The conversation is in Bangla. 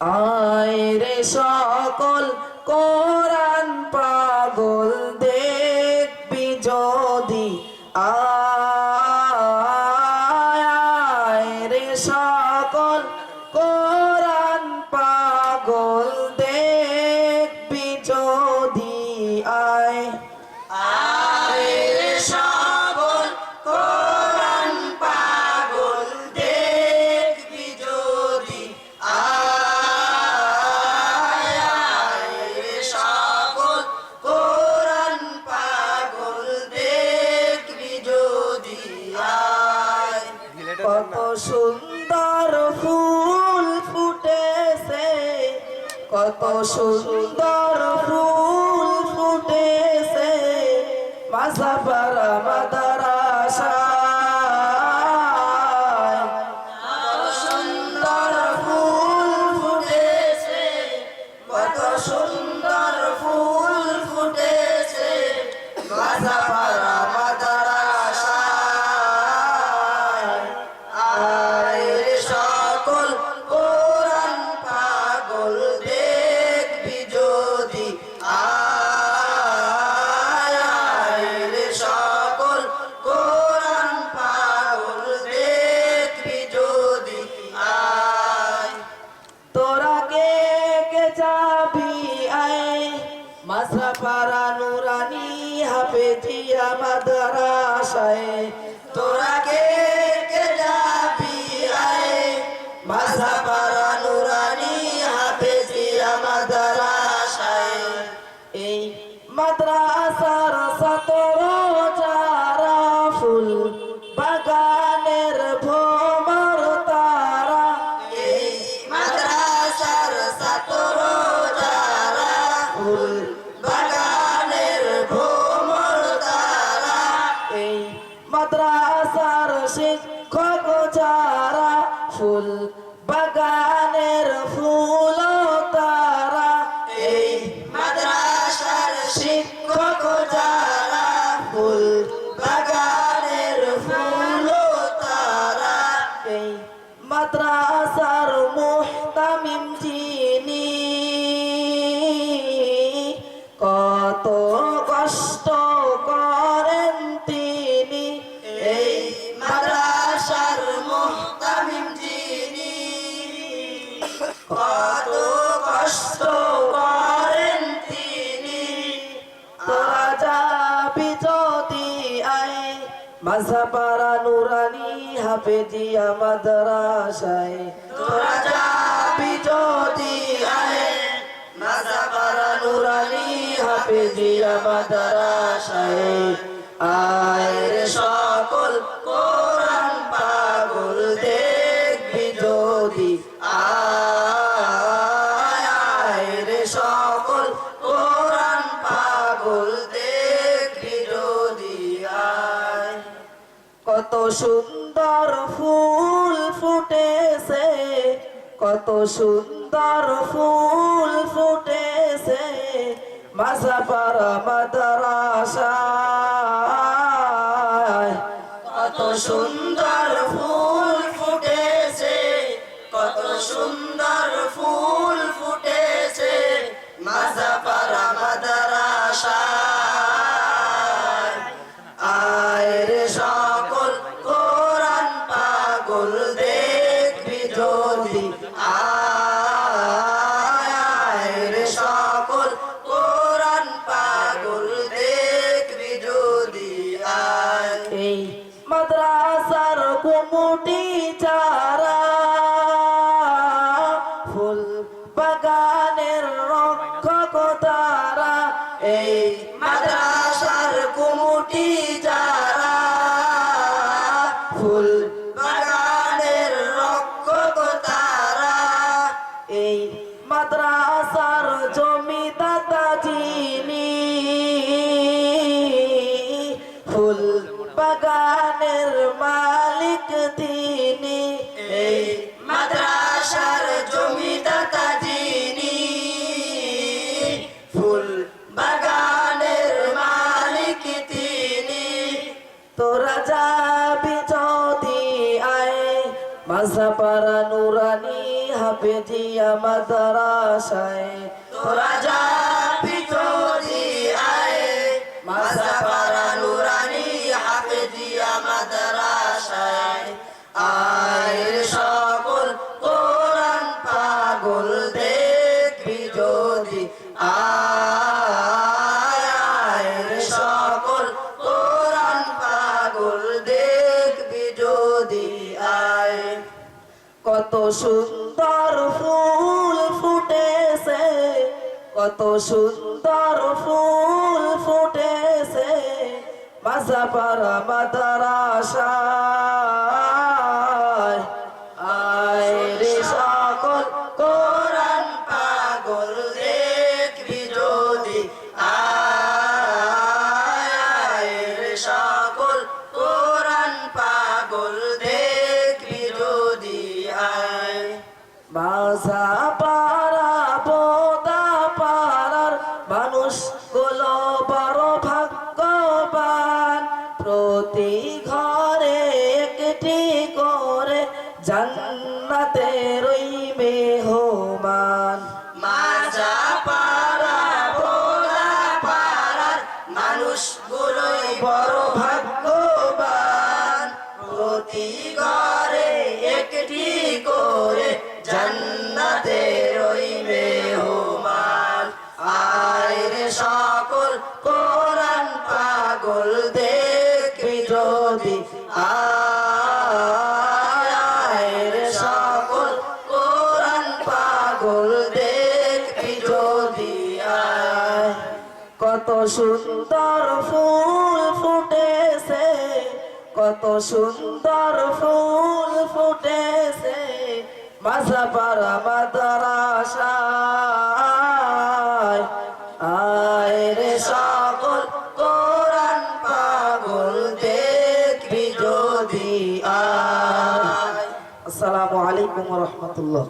আয় রে সকল কোরআন পাগল দেখবি যদি আয় রে সকল কোরআন পাগল দেখবি যদি আয় আয় রে সকল কোরআন পাগল দেখবি যদি কত সুন্দর ফুল ফুটেছে, কত সুন্দর ফুল ফুটেছে মাঝাপাড়া মাদ্রাসায়। কত সুন্দর ফুল ফুটেছে, কত সুন্দর ফুল ফুটেছে মাঝাপাড়া মাঝাপাড়া নুরানি হাফেজিয়া মাদ্রাসায়। তোরা কে কে যাবি আয় মাঝাপাড়া নুরানি হাফেজিয়া মাদ্রাসায়। এই মাদ্রাসার ছাত্র যারা ফুল বাগানের ভ্রমর তারা। এই মাদ্রাসার ছাত্র যারা ফুল বাগানের ভ্রমর তারা। এই মাদ্রাসার শিক্ষক যারা ফুল বাগানের ফুল তারা। এই মাদ্রাসার শিক্ষক যারা ফুল বাগানের ফুল তারা। এই মাদ্রাসার মুহতামিম যিনি কত কষ্ট করেন তিনি। এই মাদ্রাসার মুহতামিম যিনি কত কষ্ট করেন তিনি। তোরা যাবি যদি আয় মাঝাপাড়া নুরানি হাফেজিয়া মাদ্রাসায়। তোরা যাবি যদি আয় মাঝাপাড়া নুরানি হাফেজিয়া মাদ্রাসায়। আয় রে সকল কোরআন পাগল দেখবি যদি আয় রে সকল কোরআন পাগল দেখবি যদি আয়। কত সুন্দর ফুল ফুটেছে, কত সুন্দর ফুল ফুটেছে মাঝাপাড়া মাদ্রাসায়। কত সুন্দর ফুল ফুটেছে, কত সুন্দর ফুল ফুটেছে মাঝাপাড়া মাদ্রাসায়। আয় রে সকল কোরআন পাগল দেখবি যদি আয় রে সকল কোরআন পাগল দেখবি যদি আয়। এই মাদ্রাসার কমিটি যারা ফুল বাগানের রক্ষক তারা। এই মাদ্রাসার কমিটি যারা ফুল বাগানের রক্ষক তারা। এই মাদ্রাসার জমিদাতা যিনি ফুল বাগানের মালিক তিনি। এই মাদ্রাসার জমিদাতা যিনি ফুল বাগানের মালিক তিনি। তোরা যাবি যদি আয় মাঝাপাড়া নুরানি হাফেজিয়া মাদ্রাসায় তোরা যাবি যদি আয় মাদ্রাসা নুরানি হাফেজিয়া মাদ্রাসায় আয় রে সকল কোরআন পাগল দেখবি যদি আয় রে সকল কোরআন পাগল দেখবি যদি আয় কত সুন্দর ফুল ফুটেছে কত সুন্দর ফুল ফুটেছে মাঝাপাড়া মাদ্রাসায় আয় রে সকল কোরআন পাগল দেখবি যদি আয় রে সকল কোরআন পাগল দেখবি যদি আয় মাঝাপাড়া বোদা পাড়ার মানুষ গুলো বড় ভাগ্যবান প্রতি ঘরে একটি করে জান্নাতের ওই মেহমান মাঝাপাড়া বোদা পাড়ার মানুষ গুলো বড় ভাগ্যবান প্রতি ঘরে একটি করে জান্নাতের ওই মেহমান আয় রে সকল কোরআন পাগল দেখবি যদি আয় রে সকল কোরআন পাগল দেখবি যদি আয় কত সুন্দর ফুল ফুটেছে কত সুন্দর ফুল ফুটেছে মাঝাপাড়া মাদ্রাসায় আয় রে সকল কোরআন পাগল দেখবি যদি আয়। আসসালামু আলাইকুম ওয়া রাহমাতুল্লাহ।